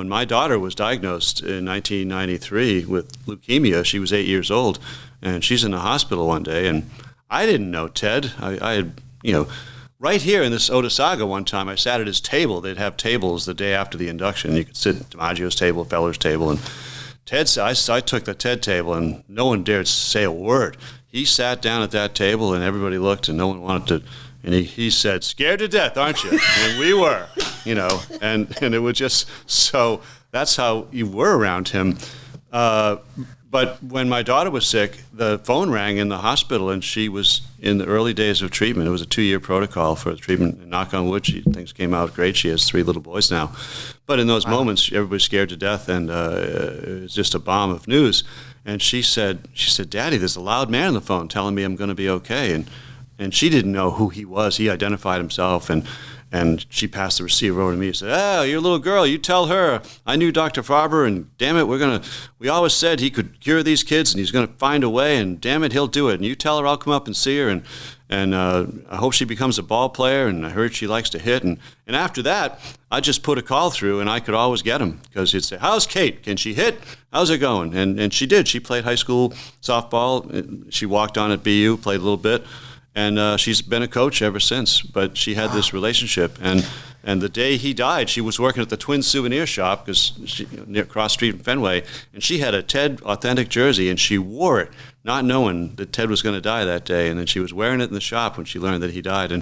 when my daughter was diagnosed in 1993 with leukemia. She was 8 years old, and she's in the hospital one day, and I didn't know Ted. I had, right here in this Otesaga one time, I sat at his table. They'd have tables the day after the induction. You could sit at DiMaggio's table, Feller's table, and Ted said, I took the Ted table, and no one dared say a word. He sat down at that table, and everybody looked, and no one wanted to. And he said, "Scared to death, aren't you?" And we were, and it was just so. That's how you were around him. But when my daughter was sick, the phone rang in the hospital, and she was in the early days of treatment. It was a 2-year protocol for the treatment. And knock on wood, things came out great. She has 3 little boys now. But in those moments, everybody's scared to death, and it was just a bomb of news. And she said, "Daddy, there's a loud man on the phone telling me I'm going to be okay." And she didn't know who he was. He identified himself, and she passed the receiver over to me and said, "Oh, your little girl, you tell her. I knew Dr. Farber, and damn it, we always said he could cure these kids, and he's going to find a way, and damn it, he'll do it. And you tell her I'll come up and see her, and I hope she becomes a ball player, and I heard she likes to hit." And after that, I just put a call through, and I could always get him, because he'd say, "How's Kate? Can she hit? How's it going?" And she did. She played high school softball. She walked on at BU, played a little bit. And she's been a coach ever since. But she had this relationship. And the day he died, she was working at the Twins souvenir shop, because near cross street in Fenway, and she had a Ted authentic jersey, and she wore it, not knowing that Ted was going to die that day. And then she was wearing it in the shop when she learned that he died. And